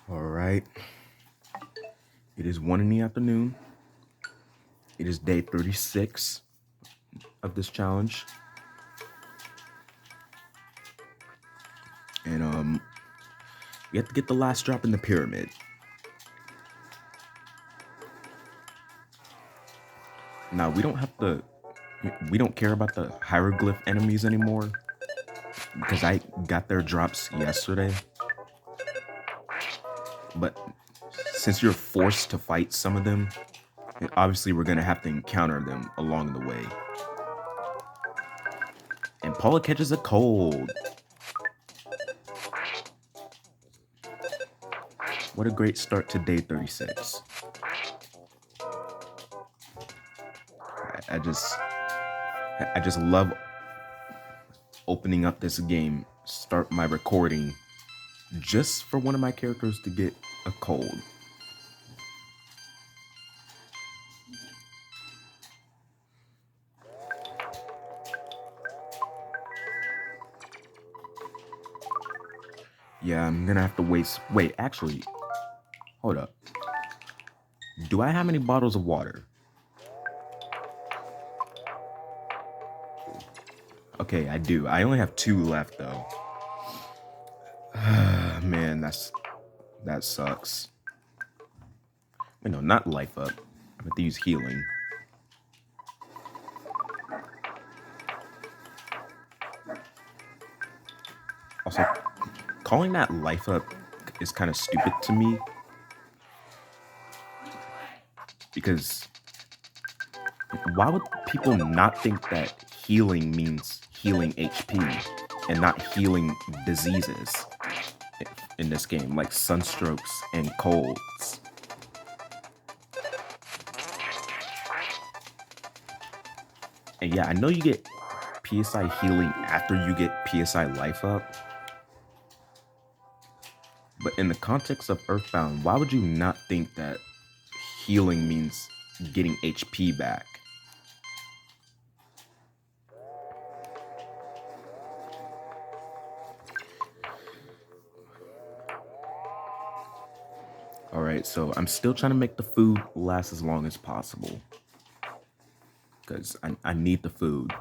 All right. It is 1 in the afternoon. It is day 36 of this challenge. And we have to get the last drop in the pyramid. Now we don't care about the hieroglyph enemies anymore because I got their drops yesterday. But since you're forced to fight some of them, obviously we're gonna have to encounter them along the way. And Paula catches a cold. What a great start to day 36. I just love opening up this game, start my recording just for one of my characters to get a cold. Yeah, I'm gonna have to wait, actually, hold up. Do I have any bottles of water? Okay, I do. I only have 2 left though. Man, that sucks. Wait, no, not life up. I have to use healing. Also, calling that life up is kind of stupid to me. Because why would people not think that healing means healing HP and not healing diseases in this game, like sunstrokes and colds? And yeah, I know you get PSI healing after you get PSI life up, but in the context of EarthBound, why would you not think that healing means getting HP back? Alright, so I'm still trying to make the food last as long as possible. Because I need the food.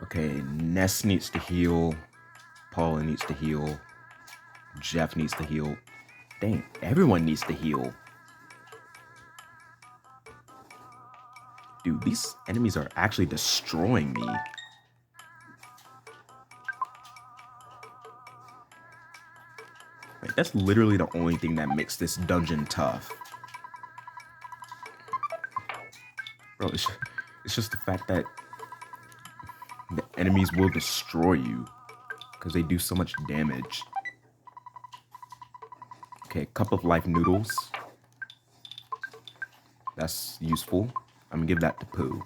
Okay, Ness needs to heal. Paula needs to heal. Jeff needs to heal. Dang, everyone needs to heal. Dude, these enemies are actually destroying me. Like, that's literally the only thing that makes this dungeon tough. Bro, it's just the fact that the enemies will destroy you because they do so much damage. Okay, cup of life noodles. That's useful. I'm gonna give that to Pooh.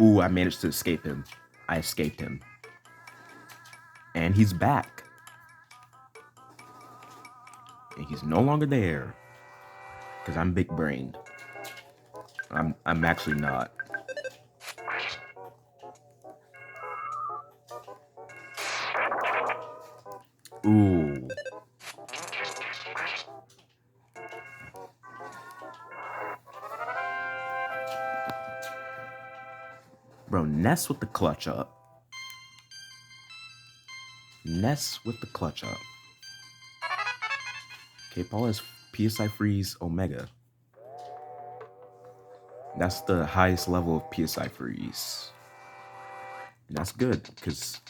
Ooh, I managed to escape him. I escaped him. And he's back. And he's no longer there. Because I'm big brained. I'm actually not. Ooh. Bro, Ness with the clutch up. Ness with the clutch up. Okay, Paul has PSI Freeze Omega. That's the highest level of PSI Freeze. And that's good, because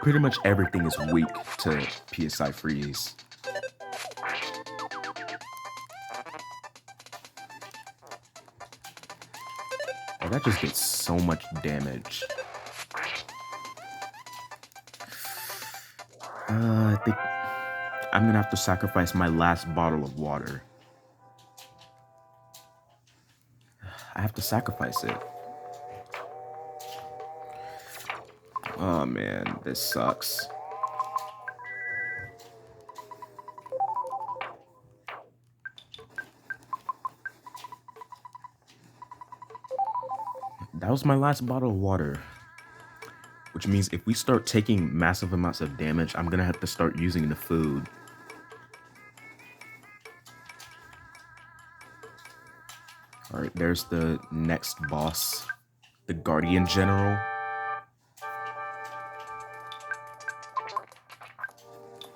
pretty much everything is weak to PSI Freeze. Oh, that just did so much damage. I think I'm gonna have to sacrifice my last bottle of water. I have to sacrifice it. Oh man, this sucks. That was my last bottle of water. Which means if we start taking massive amounts of damage, I'm gonna have to start using the food. Alright, there's the next boss. The Guardian General.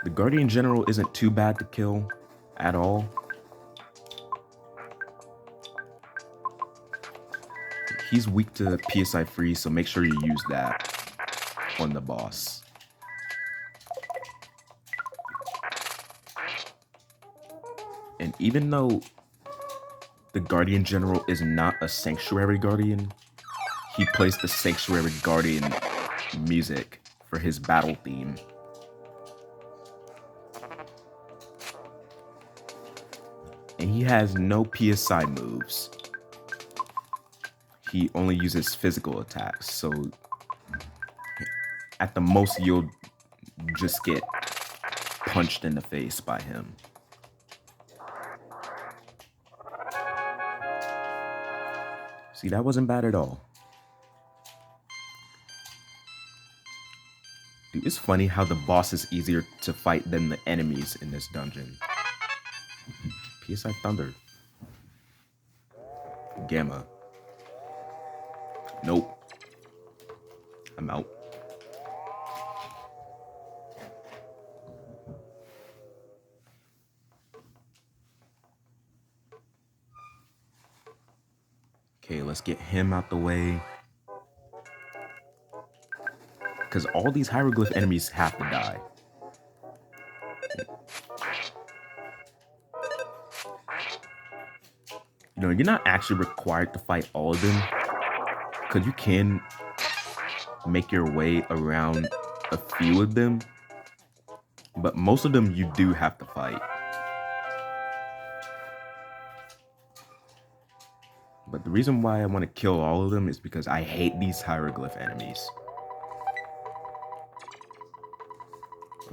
The Guardian General isn't too bad to kill at all. He's weak to PSI freeze, so make sure you use that on the boss. And even though the Guardian General is not a Sanctuary Guardian, he plays the Sanctuary Guardian music for his battle theme. And he has no PSI moves. He only uses physical attacks, so at the most you'll just get punched in the face by him. See, that wasn't bad at all. Dude, it's funny how the boss is easier to fight than the enemies in this dungeon. PSI Thunder. Gamma. Nope. I'm out. Okay, let's get him out the way. Because all these hieroglyph enemies have to die. You know, you're not actually required to fight all of them. Because you can make your way around a few of them. But most of them you do have to fight. But the reason why I want to kill all of them is because I hate these hieroglyph enemies.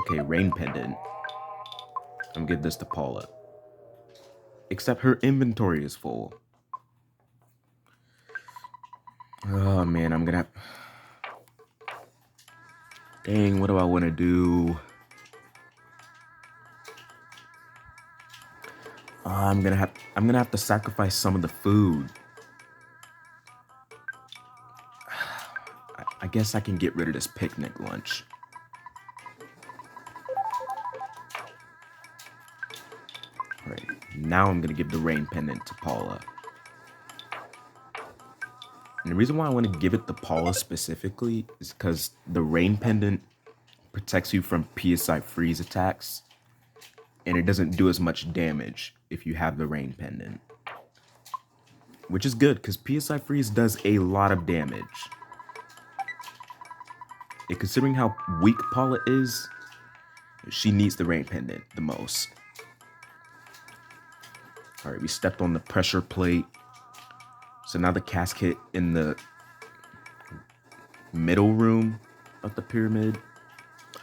Okay, Rain Pendant. I'm gonna give this to Paula. Except her inventory is full. Oh man, I'm gonna have... Dang, what do I want to do? I'm gonna have to sacrifice some of the food. I guess I can get rid of this picnic lunch. Alright, now I'm gonna give the Rain Pendant to Paula. And the reason why I want to give it to Paula specifically is because the Rain Pendant protects you from PSI freeze attacks. And it doesn't do as much damage if you have the Rain Pendant. Which is good, because PSI freeze does a lot of damage. And considering how weak Paula is, she needs the Rain Pendant the most. Alright, we stepped on the pressure plate. So now the casket in the middle room of the pyramid.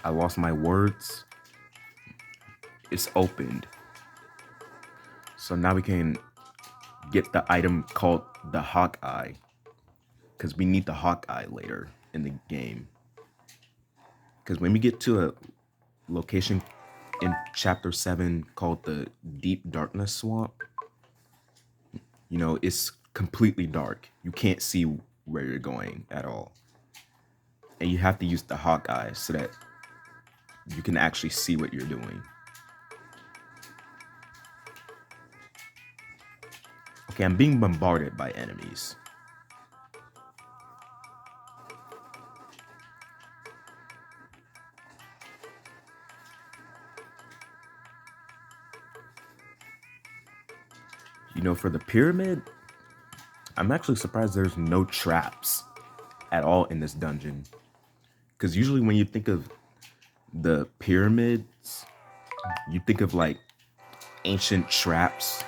I lost my words. It's opened. So now we can get the item called the Hawkeye. Because we need the Hawkeye later in the game. Because when we get to a location in Chapter 7 called the Deep Darkness Swamp, you know, it's completely dark. You can't see where you're going at all. And you have to use the Hawkeye so that you can actually see what you're doing. Okay, I'm being bombarded by enemies. You know, for the pyramid, I'm actually surprised there's no traps at all in this dungeon. Because usually when you think of the pyramids, you think of like ancient traps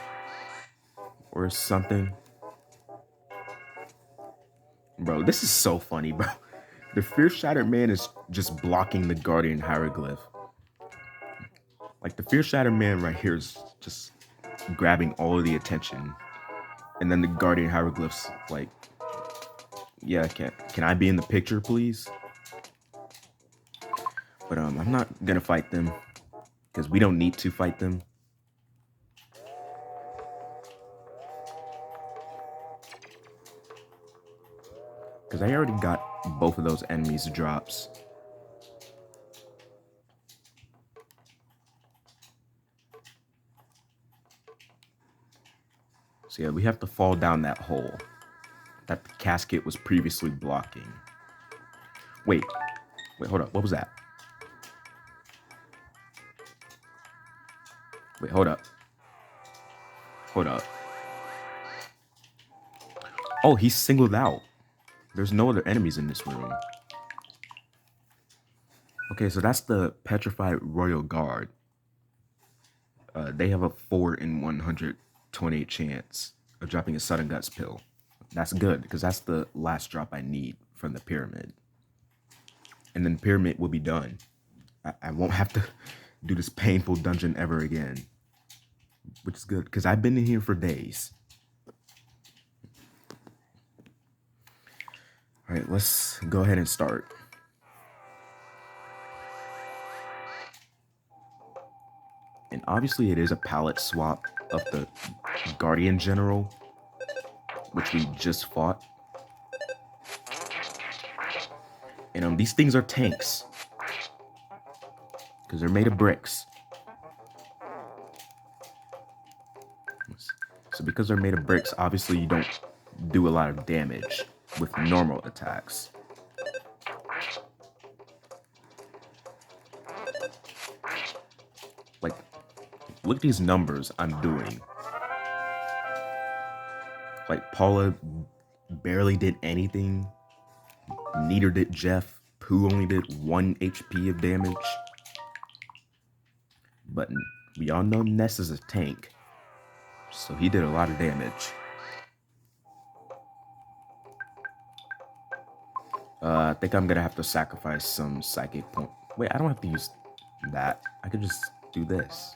or something. Bro, this is so funny, bro. The Fear Shattered Man is just blocking the Guardian Hieroglyph. Like, the Fear Shattered Man right here is just grabbing all of the attention. And then the Guardian Hieroglyphs, like, Yeah, can I be in the picture, please? But I'm not gonna fight them because we don't need to fight them. Because I already got both of those enemies drops. So yeah, we have to fall down that hole that the casket was previously blocking. Wait, hold up. What was that? Wait, hold up. Hold up. Oh, he's singled out. There's no other enemies in this room. Okay, so that's the Petrified Royal Guard. They have a 4 in 128 chance of dropping a Sudden Guts pill. That's good, because that's the last drop I need from the pyramid. And then the pyramid will be done. I won't have to do this painful dungeon ever again. Which is good, because I've been in here for days. Alright, let's go ahead and start. And obviously it is a palette swap of the Guardian General, which we just fought. And these things are tanks, because they're made of bricks. So because they're made of bricks, obviously you don't do a lot of damage with normal attacks. Like, look at these numbers I'm doing. Like, Paula barely did anything. Neither did Jeff. Pooh only did 1 HP of damage. But we all know Ness is a tank, so he did a lot of damage. I think I'm gonna have to sacrifice some psychic point. Wait, I don't have to use that. I could just do this.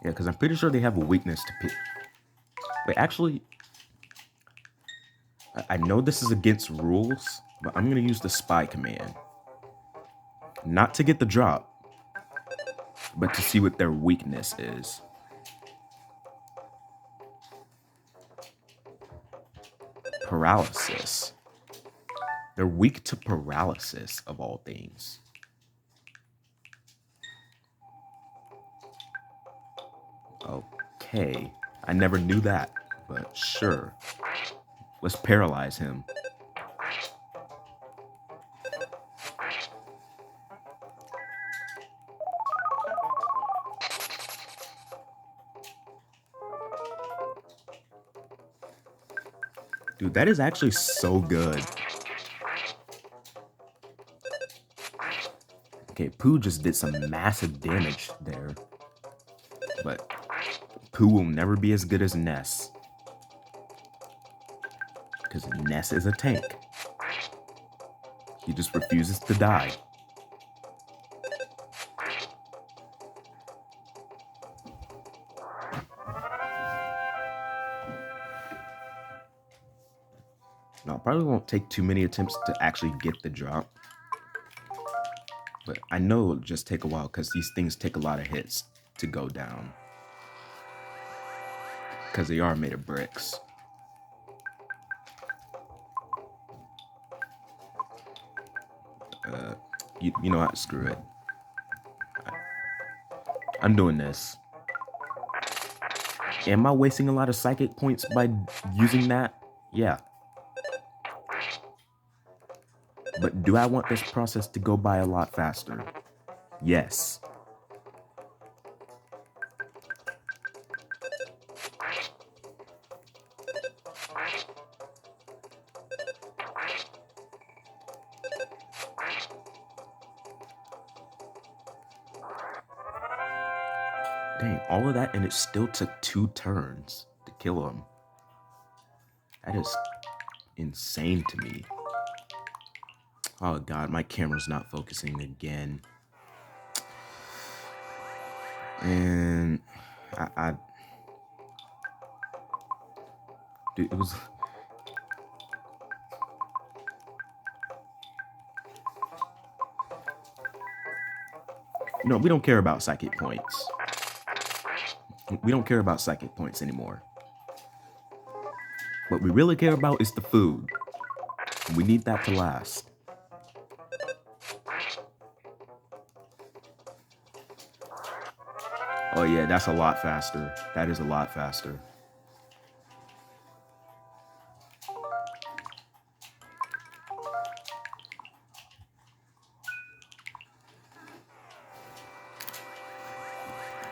Yeah, because I'm pretty sure they have a weakness to pick. Wait, actually, I know this is against rules, but I'm gonna use the spy command. Not to get the drop, but to see what their weakness is. Paralysis. They're weak to paralysis, of all things. Okay, I never knew that, but sure. Let's paralyze him. Dude, that is actually so good. Okay, Pooh just did some massive damage there. But Pooh will never be as good as Ness. Because Ness is a tank. He just refuses to die. Now, it probably won't take too many attempts to actually get the drop. But I know it'll just take a while because these things take a lot of hits to go down. Because they are made of bricks. You know what? Screw it. I'm doing this. Am I wasting a lot of psychic points by using that? Yeah. But do I want this process to go by a lot faster? Yes. Dang, all of that and it still took 2 turns to kill him. That is insane to me. Oh god, my camera's not focusing again. And I dude, it was. We don't care about psychic points. We don't care about psychic points anymore. What we really care about is the food. We need that to last. Oh yeah, that's a lot faster. That is a lot faster.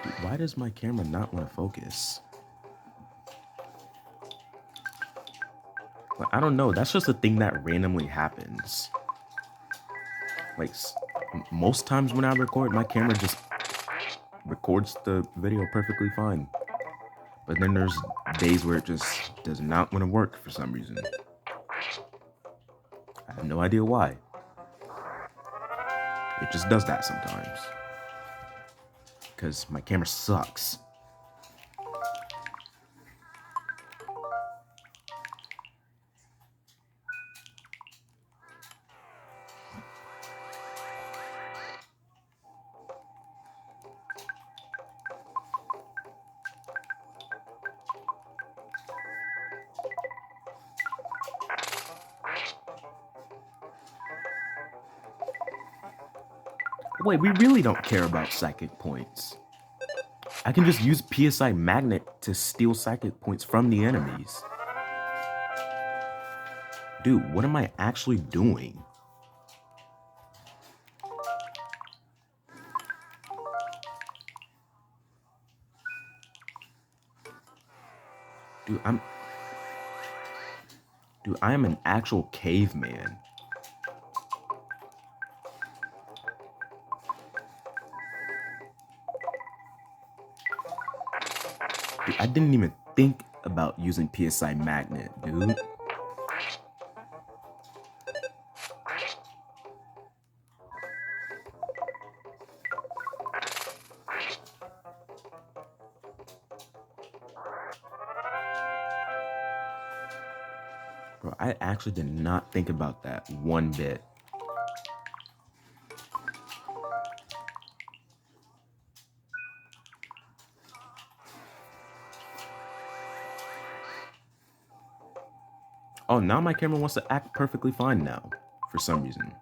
Dude, why does my camera not want to focus? Like, I don't know. That's just a thing that randomly happens. Like, most times when I record, my camera just records the video perfectly fine. But then there's days where it just does not want to work for some reason. I have no idea why. It just does that sometimes. Because my camera sucks. Wait, we really don't care about psychic points. I can just use PSI magnet to steal psychic points from the enemies. Dude, what am I actually doing? Dude, I am an actual caveman. Dude, I didn't even think about using PSI magnet, dude. Bro, I actually did not think about that one bit. Oh, now my camera wants to act perfectly fine now, for some reason.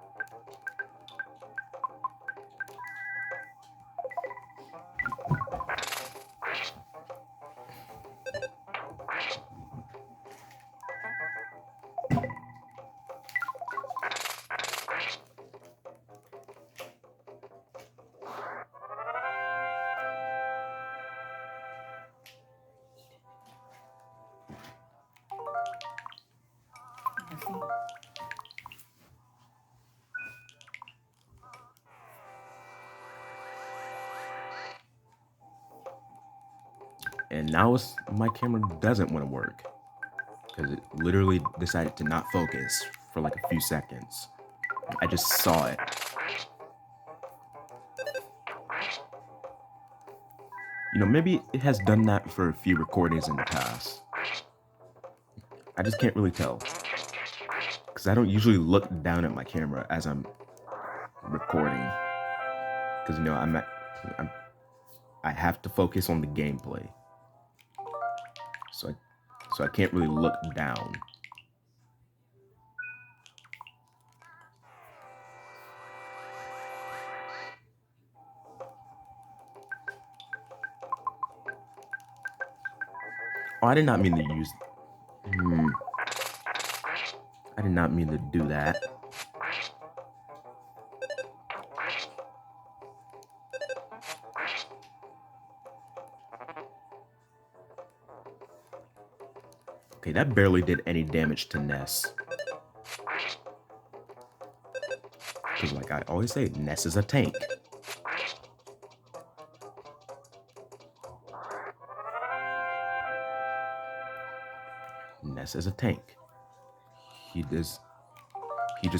And now my camera doesn't want to work because it literally decided to not focus for like a few seconds. I just saw it. Maybe it has done that for a few recordings in the past. I just can't really tell because I don't usually look down at my camera as I'm recording because I have to focus on the gameplay. So I can't really look down. Oh, I did not mean to use... I did not mean to do that. Okay, that barely did any damage to Ness. Because like I always say, Ness is a tank. Ness is a tank. He just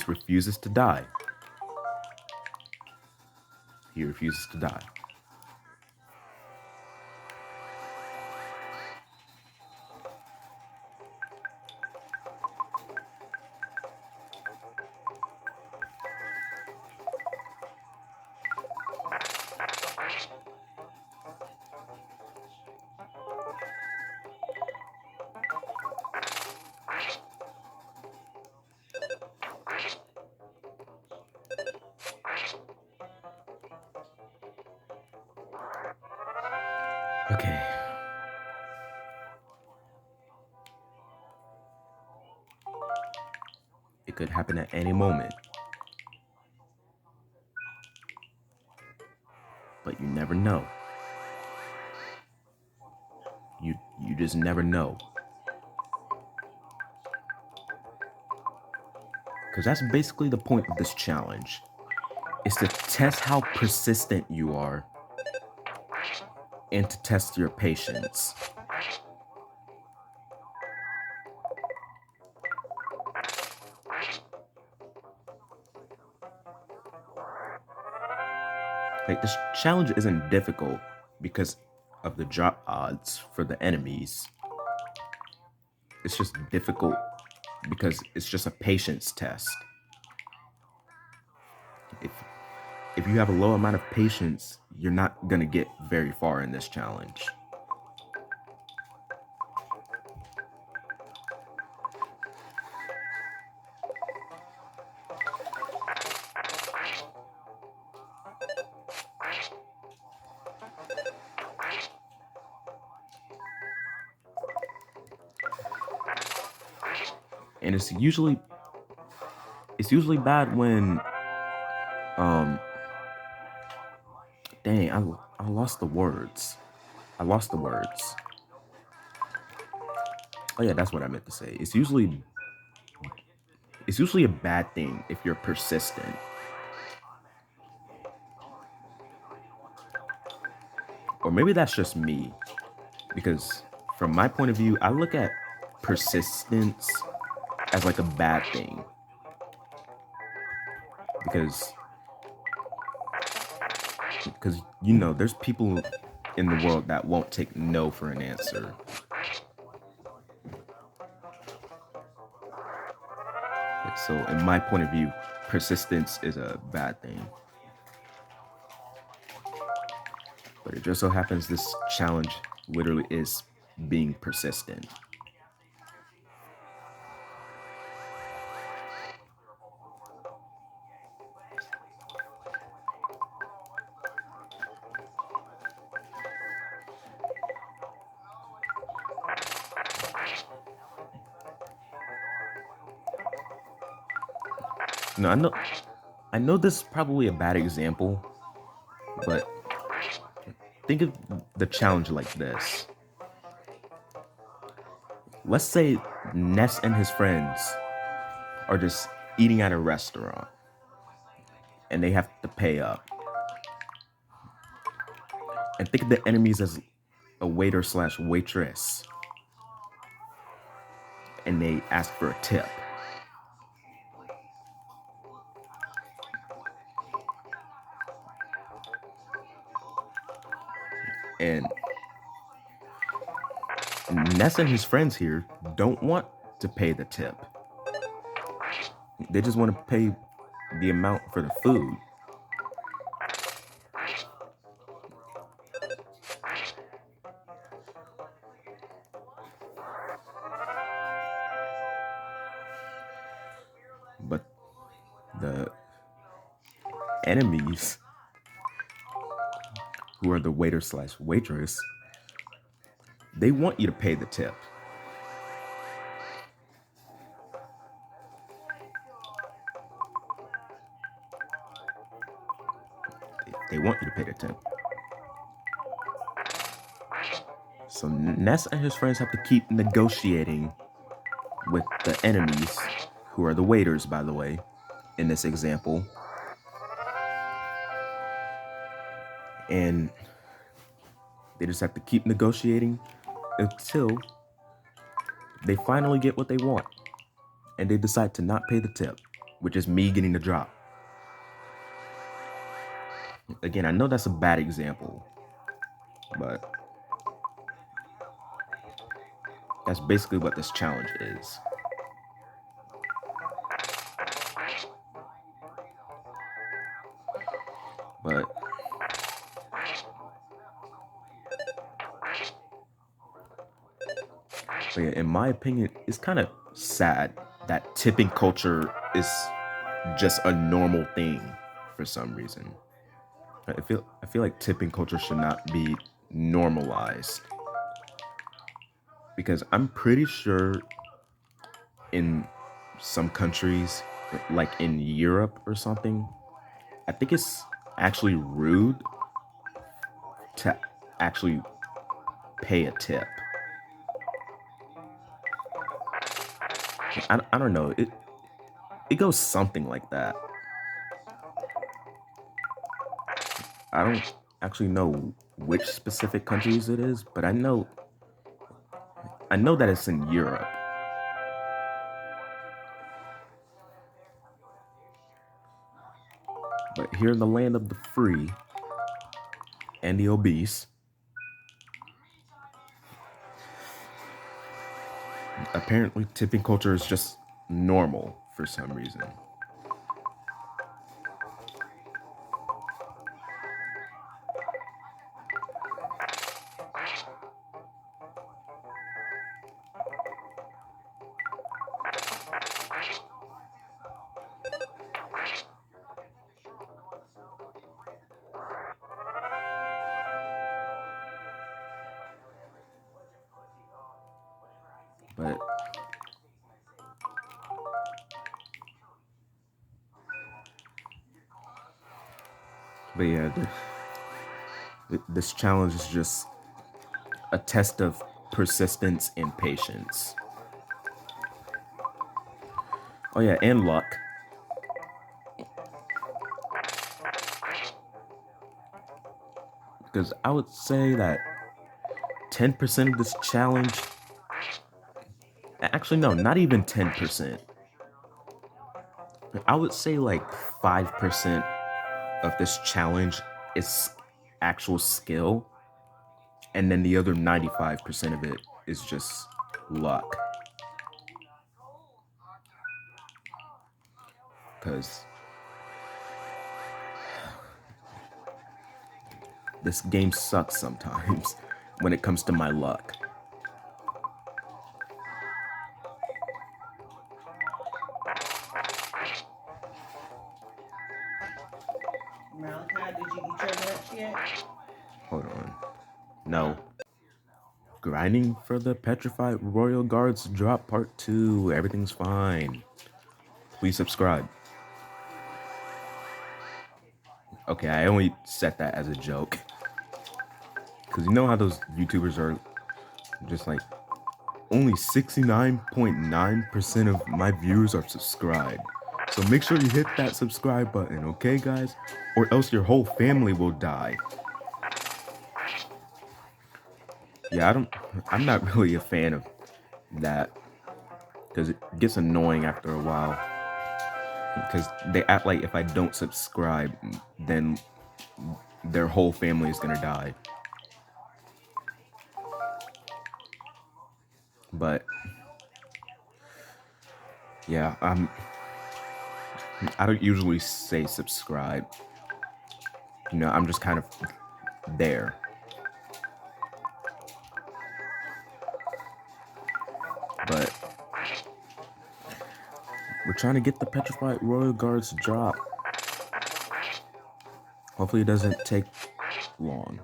refuses to die. He refuses to die. Okay. It could happen at any moment. But you never know. You just never know. Because that's basically the point of this challenge. Is to test how persistent you are and to test your patience. Like, this challenge isn't difficult because of the drop odds for the enemies. It's just difficult because it's just a patience test. If you have a low amount of patience, you're not gonna get very far in this challenge. And it's usually bad when dang, I lost the words. I lost the words. Oh yeah, that's what I meant to say. It's usually a bad thing if you're persistent. Or maybe that's just me. Because from my point of view, I look at persistence as like a bad thing. Because you know, there's people in the world that won't take no for an answer. So in my point of view, persistence is a bad thing. But it just so happens this challenge literally is being persistent. No, I know this is probably a bad example, but think of the challenge like this. Let's say Ness and his friends are just eating at a restaurant and they have to pay up. And think of the enemies as a waiter / waitress. And they ask for a tip. And Ness and his friends here don't want to pay the tip. They just want to pay the amount for the food. But the enemies, who are the waiter / waitress, they want you to pay the tip. They want you to pay the tip. So Ness and his friends have to keep negotiating with the enemies, who are the waiters, by the way, in this example. And they just have to keep negotiating until they finally get what they want. And they decide to not pay the tip, which is me getting the drop. Again, I know that's a bad example, but that's basically what this challenge is. But yeah, in my opinion, it's kind of sad that tipping culture is just a normal thing for some reason. I feel like tipping culture should not be normalized. Because I'm pretty sure in some countries, like in Europe or something, I think it's actually rude to actually pay a tip. I don't know. It goes something like that. I don't actually know which specific countries it is, but I know that it's in Europe. But here in the land of the free and the obese, apparently tipping culture is just normal for some reason. But yeah, this challenge is just a test of persistence and patience. Oh yeah, and luck. Because I would say that 10% of this challenge, actually no, not even 10%. I would say like 5% of this challenge is actual skill, and then the other 95% of it is just luck. Because this game sucks sometimes when it comes to my luck. Malachi, did you eat your lunch yet? Hold on. No. Grinding for the Petrified Royal Guards drop part 2. Everything's fine. Please subscribe. Okay, I only set that as a joke. Because you know how those YouTubers are just like, only 69.9% of my viewers are subscribed. So make sure you hit that subscribe button, okay guys? Or else your whole family will die. Yeah, I'm not really a fan of that. Because it gets annoying after a while. Because they act like if I don't subscribe, then their whole family is gonna die. But yeah, I don't usually say subscribe. You know, I'm just kind of there. But we're trying to get the Petrified Royal Guards drop. Hopefully it doesn't take long.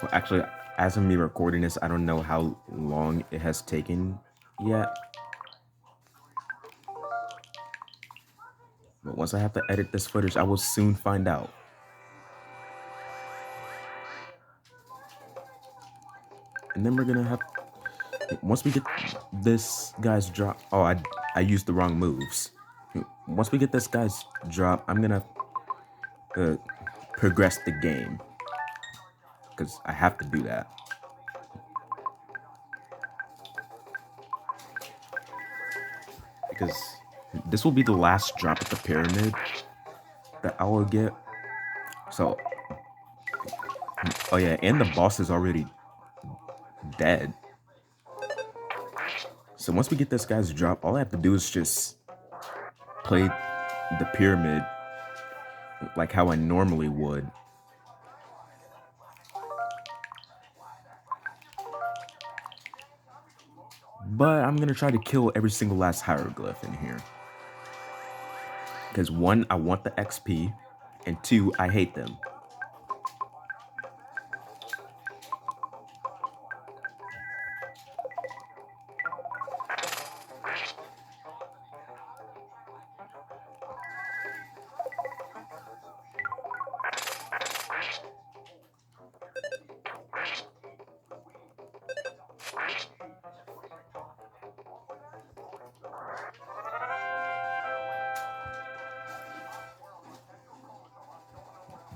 Well, actually, as of me recording this, I don't know how long it has taken yet. But once I have to edit this footage, I will soon find out. And then we're gonna have, once we get this guy's drop, oh, I used the wrong moves. Once we get this guy's drop, I'm gonna progress the game. Because I have to do that. Because this will be the last drop at the pyramid that I will get. So, oh yeah, and the boss is already dead. So once we get this guy's drop, all I have to do is just play the pyramid like how I normally would. But I'm gonna try to kill every single last hieroglyph in here. Because one, I want the XP. And 2, I hate them.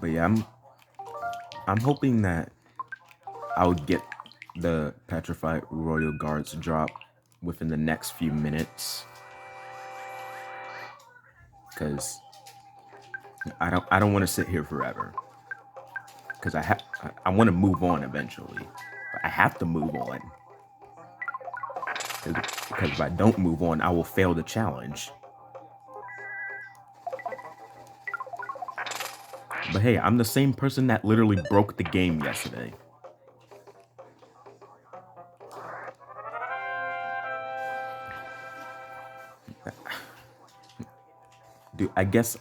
But yeah, I'm hoping that I would get the petrified royal guards drop within the next few minutes, because I don't want to sit here forever, because I want to move on eventually, but I have to move on, because if I don't move on, I will fail the challenge. But hey, I'm the same person that literally broke the game yesterday. Dude, I guess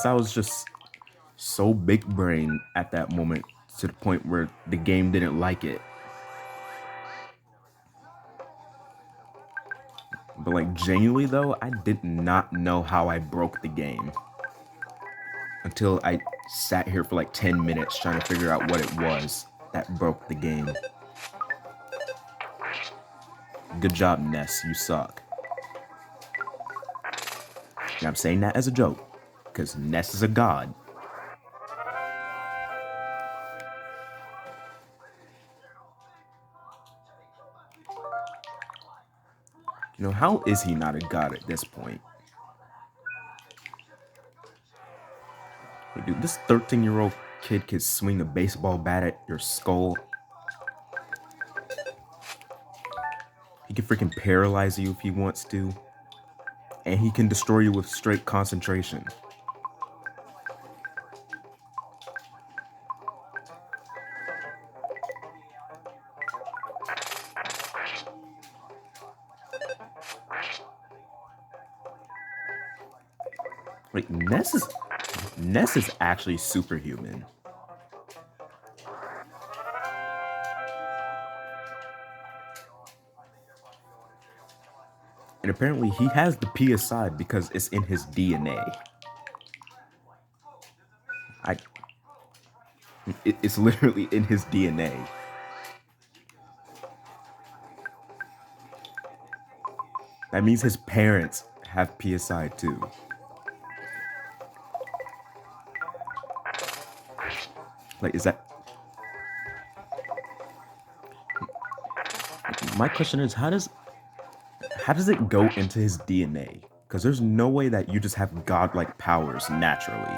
I was just so big brain at that moment, to the point where the game didn't like it. But like, genuinely though, I did not know how I broke the game until I sat here for like 10 minutes trying to figure out what it was that broke the game. Good job, Ness, you suck. And I'm saying that as a joke, because Ness is a god. You know, how is he not a god at this point? Like, dude, this 13-year-old kid can swing a baseball bat at your skull. He can freaking paralyze you if he wants to. And he can destroy you with straight concentration. Like, Ness is actually superhuman. And apparently he has the PSI because it's in his DNA. It's literally in his DNA. That means his parents have PSI too. Like, is that... My question is, how does it go into his DNA? Because there's no way that you just have godlike powers naturally.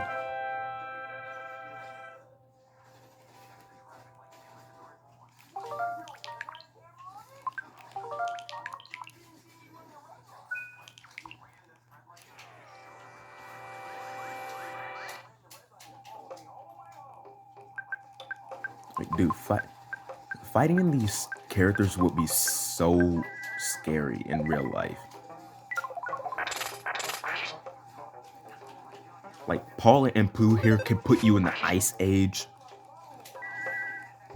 Like, dude, fighting in these characters would be so scary in real life. Like, Paula and Pooh here can put you in the Ice Age.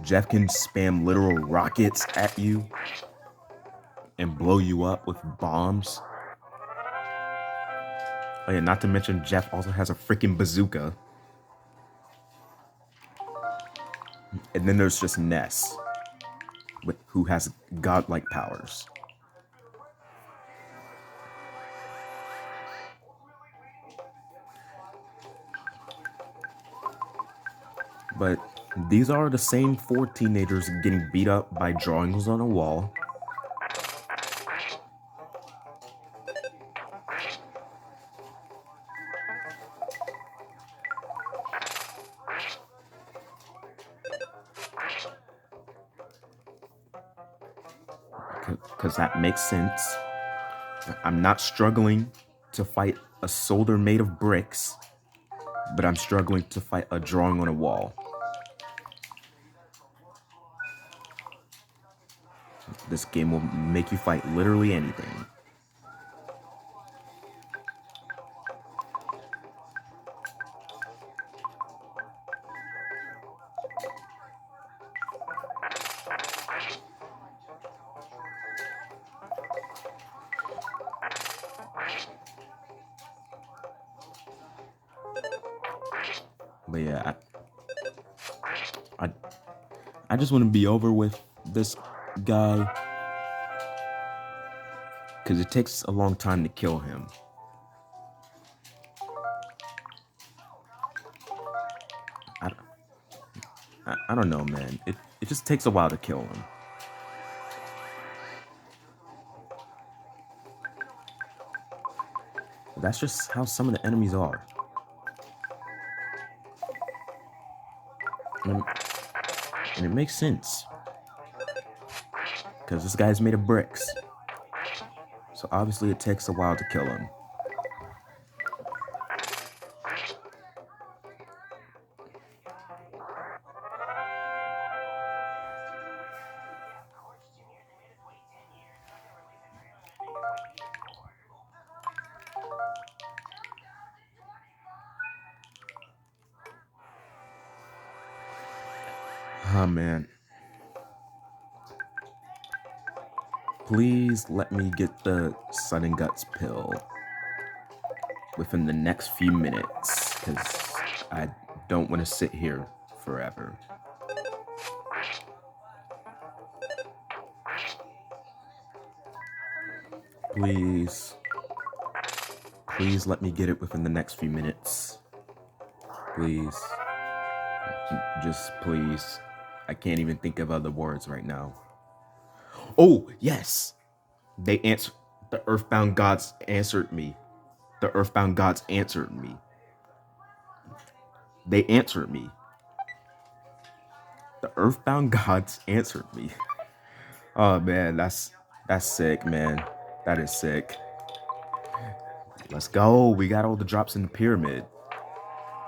Jeff can spam literal rockets at you and blow you up with bombs. Oh yeah, not to mention Jeff also has a freaking bazooka. And then there's just Ness, who has godlike powers. But these are the same 4 teenagers getting beat up by drawings on a wall. Because that makes sense. I'm not struggling to fight a soldier made of bricks, but I'm struggling to fight a drawing on a wall. This game will make you fight literally anything. But yeah, I I just want to be over with this guy because it takes a long time to kill him. I, I don't know, man. It just takes a while to kill him. That's just how some of the enemies are. And it makes sense. Because this guy's made of bricks. So obviously it takes a while to kill him. Oh man. Please let me get the Sun and Guts pill within the next few minutes, because I don't want to sit here forever. Please let me get it within the next few minutes. Please. Just please. I can't even think of other words right now. Oh, yes! They answered. The Earthbound gods answered me. The Earthbound gods answered me. They answered me. The Earthbound gods answered me. Oh man, that's sick, man. That is sick. Let's go. We got all the drops in the pyramid.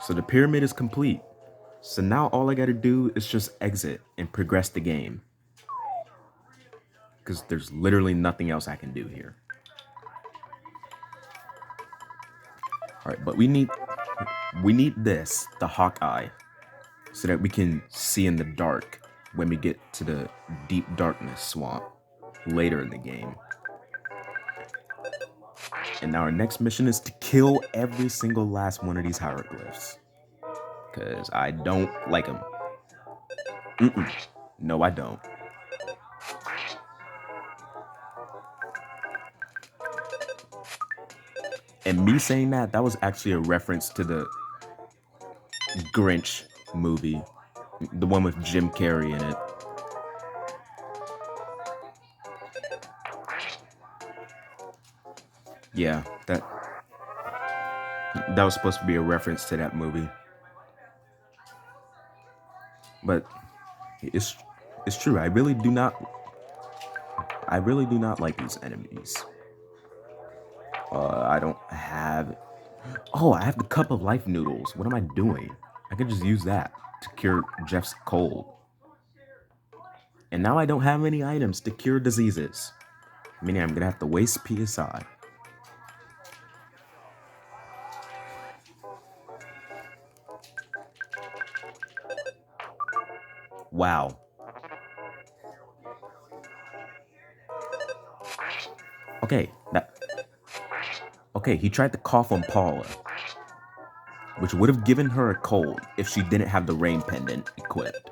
So the pyramid is complete. So now all I gotta do is just exit and progress the game. Because there's literally nothing else I can do here. Alright, but we need this, the Hawkeye, so that we can see in the dark when we get to the deep darkness swamp later in the game. And now our next mission is to kill every single last one of these hieroglyphs. Because I don't like them. No, I don't. And me saying that was actually a reference to the Grinch movie. The one with Jim Carrey in it. Yeah, that was supposed to be a reference to that movie. But it's true. I really do not like these enemies. I don't have... Oh, I have the cup of life noodles. What am I doing? I could just use that to cure Jeff's cold. And now I don't have any items to cure diseases. Meaning I'm gonna have to waste PSI. Wow. Okay, he tried to cough on Paula, which would have given her a cold if she didn't have the rain pendant equipped.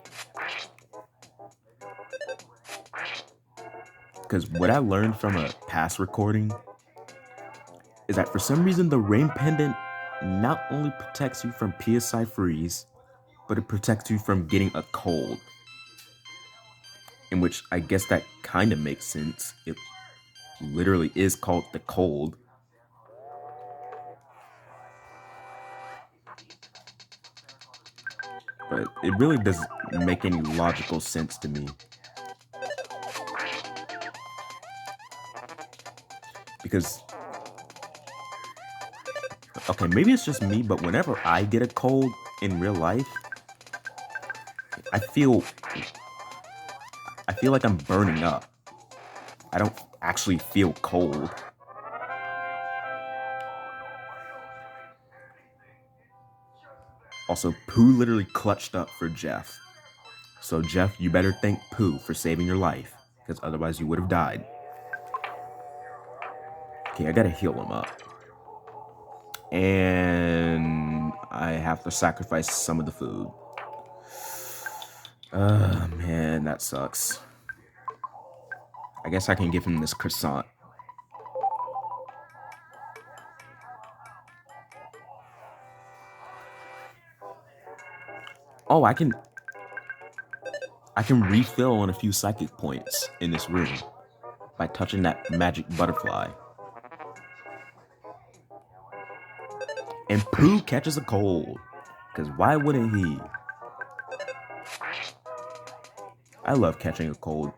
Because what I learned from a past recording is that for some reason the rain pendant not only protects you from PSI freeze, but it protects you from getting a cold. In which I guess that kind of makes sense. It literally is called the cold. But it really doesn't make any logical sense to me. Because, okay, maybe it's just me, but whenever I get a cold in real life, I feel like I'm burning up. I don't actually feel cold. Also, Pooh literally clutched up for Jeff. So Jeff, you better thank Pooh for saving your life, because otherwise you would have died. Okay, I gotta heal him up. And I have to sacrifice some of the food. Man, that sucks. I guess I can give him this croissant. Oh, I can refill on a few psychic points in this room by touching that magic butterfly. And Pooh catches a cold, because why wouldn't he? I love catching a cold.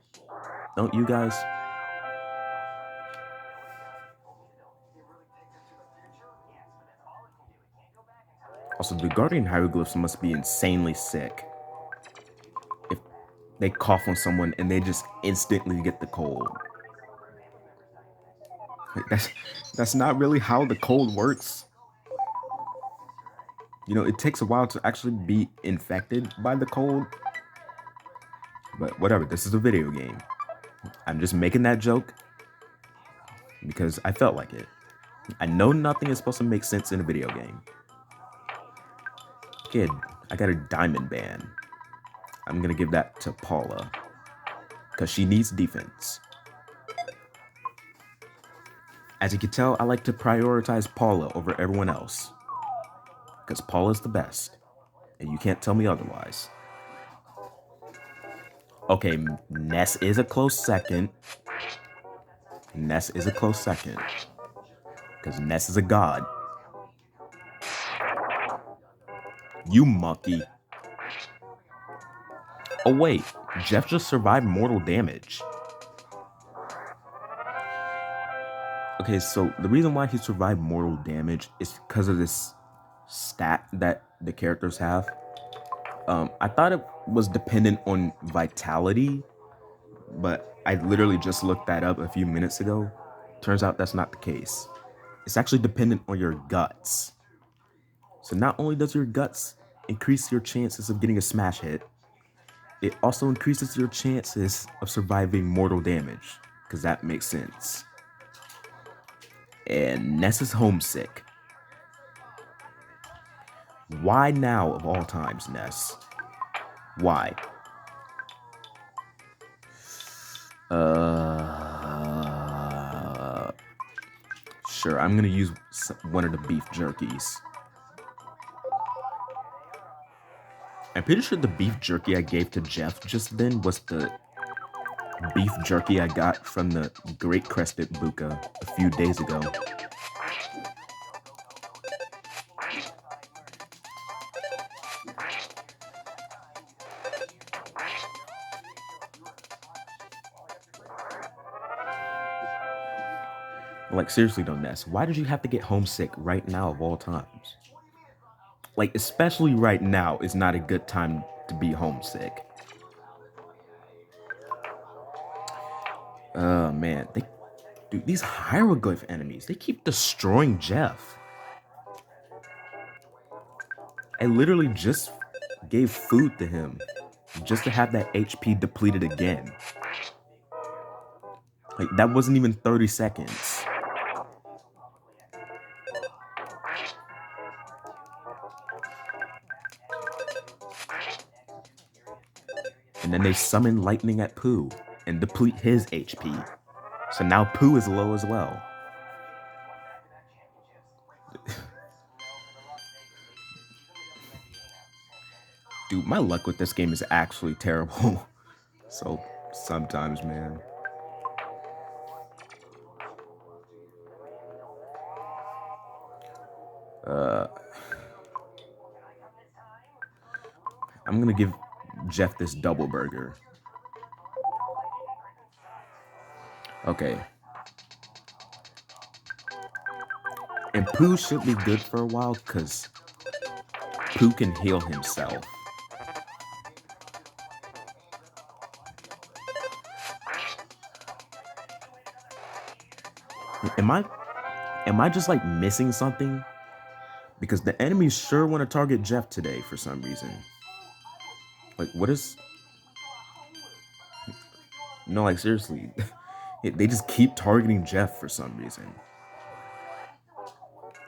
Don't you guys? Also, the guardian hieroglyphs must be insanely sick. If they cough on someone and they just instantly get the cold. That's not really how the cold works. You know, it takes a while to actually be infected by the cold. But whatever, this is a video game. I'm just making that joke because I felt like it. I know nothing is supposed to make sense in a video game. Kid, I got a diamond band. I'm gonna give that to Paula because she needs defense. As you can tell, I like to prioritize Paula over everyone else because Paula's the best, and you can't tell me otherwise. Okay, Ness is a close second. Ness is a close second because Ness is a god. You monkey. Oh wait, Jeff just survived mortal damage. Okay, so the reason why he survived mortal damage is because of this stat that the characters have. I thought it was dependent on vitality, but I literally just looked that up a few minutes ago. Turns out that's not the case. It's actually dependent on your guts. So not only does your guts increase your chances of getting a smash hit, it also increases your chances of surviving mortal damage, because that makes sense. And Ness is homesick. Why now of all times, Ness? Why? Sure, I'm gonna use one of the beef jerkies. I'm pretty sure the beef jerky I gave to Jeff just then was the beef jerky I got from the Great Crested Buka a few days ago. Like, seriously though, Ness, why did you have to get homesick right now of all times? Like, especially right now is not a good time to be homesick. Oh man, dude, these hieroglyph enemies, they keep destroying Jeff. I literally just gave food to him just to have that HP depleted again. Like, that wasn't even 30 seconds. And then they summon lightning at Pooh and deplete his HP. So now Pooh is low as well. Dude, my luck with this game is actually terrible. So sometimes, man. I'm gonna give Jeff this double burger. Okay. And Pooh should be good for a while because Pooh can heal himself. Am I just like missing something? Because the enemies sure want to target Jeff today for some reason. Like, what is... No, like, seriously. They just keep targeting Jeff for some reason.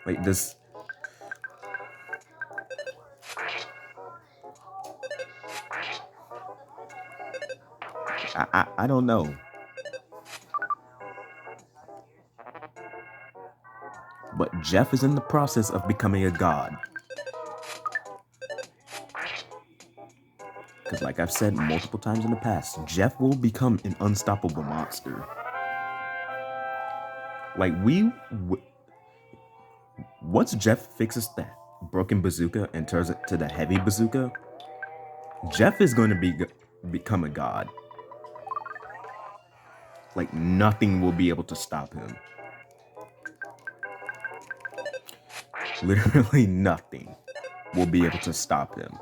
Like, this... I don't know. But Jeff is in the process of becoming a god. Because, like I've said multiple times in the past, Jeff will become an unstoppable monster. Like, once Jeff fixes that broken bazooka and turns it to the heavy bazooka, Jeff is going to become a god. Like, nothing will be able to stop him. Literally nothing will be able to stop him.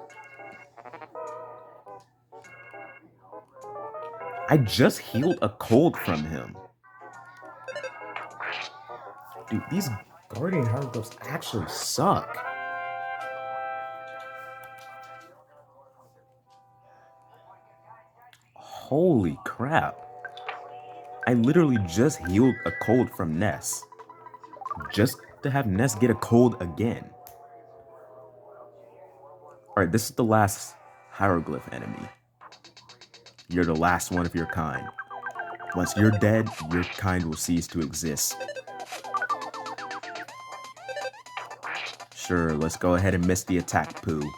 I just healed a cold from him. Dude, these guardian hieroglyphs actually suck. Holy crap. I literally just healed a cold from Ness. Just to have Ness get a cold again. Alright, this is the last hieroglyph enemy. You're the last one of your kind. Once you're dead, your kind will cease to exist. Sure, let's go ahead and miss the attack, Pooh.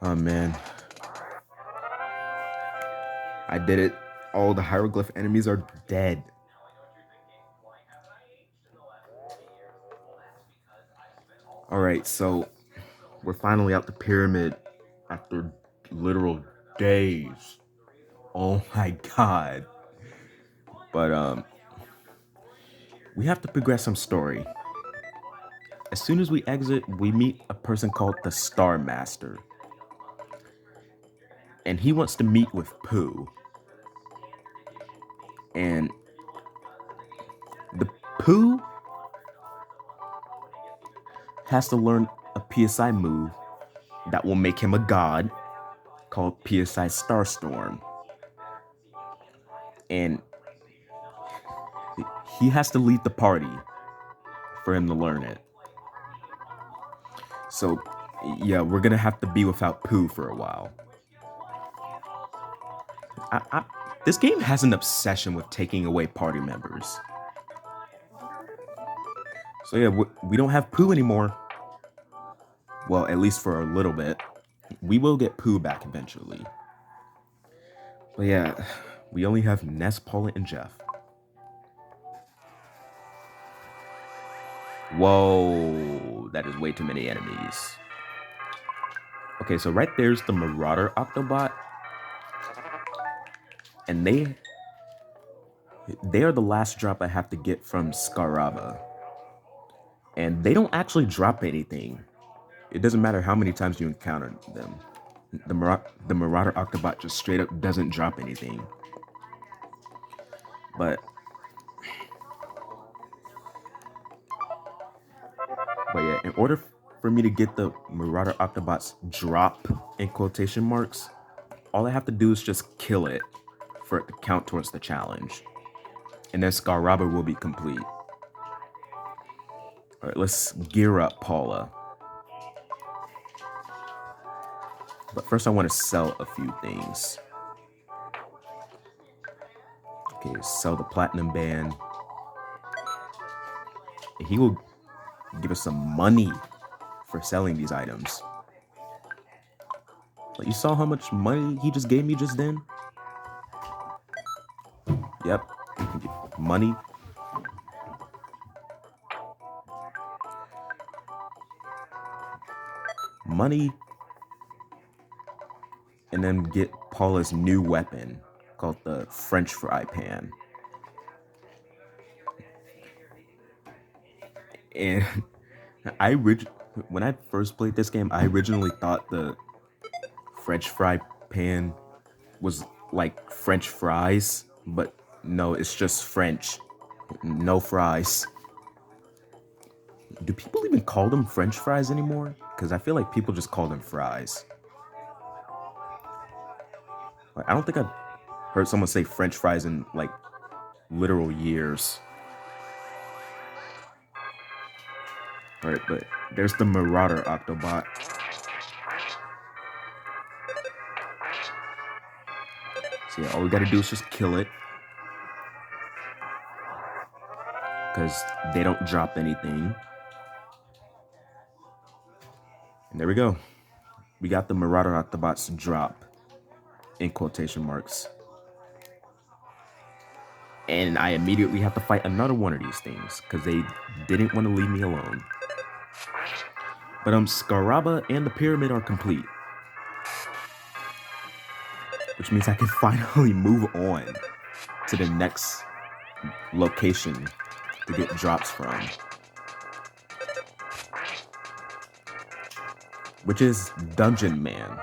Oh man. I did it. All the hieroglyph enemies are dead. Alright, so we're finally out the pyramid after literal days. Oh my god. But we have to progress some story. As soon as we exit, we meet a person called the Star Master. And he wants to meet with Pooh. And the Pooh has to learn a PSI move that will make him a god called PSI Starstorm. And he has to lead the party for him to learn it. So, yeah, we're gonna have to be without Pooh for a while. This game has an obsession with taking away party members. So yeah, we don't have Pooh anymore. Well, at least for a little bit. We will get Pooh back eventually. But yeah, we only have Ness, Paula, and Jeff. Whoa, that is way too many enemies. Okay, so right there's the Marauder Octobot. And they are the last drop I have to get from Scaraba. And they don't actually drop anything. It doesn't matter how many times you encounter them. The Marauder Octobot just straight up doesn't drop anything. But yeah, in order for me to get the Marauder Octobot's drop in quotation marks, all I have to do is just kill it for it to count towards the challenge. And then Scaraba will be complete. Alright, let's gear up Paula. But first I want to sell a few things. Okay, sell the Platinum Band. And he will give us some money for selling these items. Like, you saw how much money he just gave me just then? Yep, you can get money. Money. And then get Paula's new weapon called the French Fry Pan. And when I first played this game, I originally thought the French Fry Pan was like French fries, but no, it's just French. No fries. Do people even call them French fries anymore? Because I feel like people just call them fries. Like, I don't think I've heard someone say French fries in like literal years. Alright, but there's the Marauder Octobot. So yeah, all we gotta do is just kill it. Because they don't drop anything. And there we go. We got the Marauder Octobots drop. In quotation marks. And I immediately have to fight another one of these things. Because they didn't want to leave me alone. But Scaraba and the pyramid are complete. Which means I can finally move on to the next location to get drops from. Which is Dungeon Man.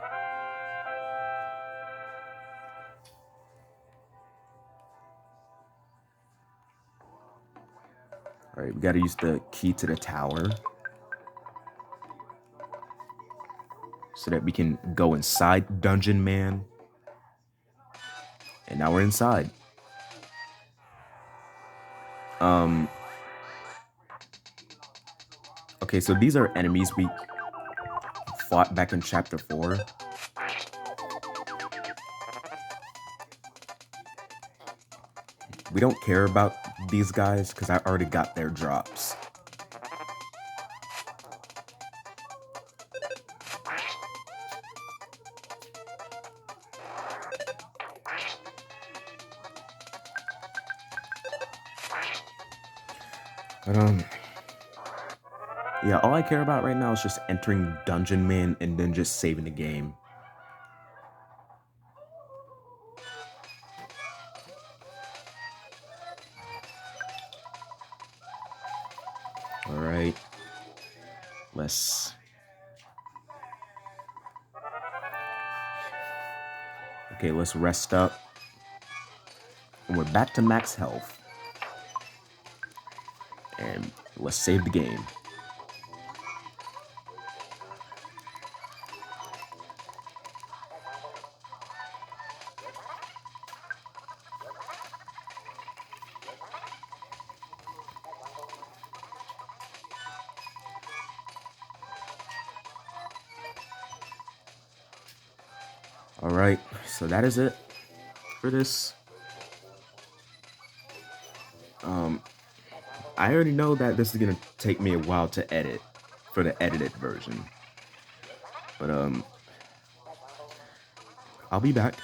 Alright, we gotta use the key to the tower. So that we can go inside Dungeon Man. And now we're inside. Okay, so these are enemies we fought back in chapter 4. We don't care about these guys because I already got their drops. But yeah, all I care about right now is just entering Dungeon Man and then just saving the game. Alright. Okay, let's rest up. And we're back to max health. And let's save the game. Alright, so that is it for this. I already know that this is gonna take me a while to edit for the edited version. But I'll be back.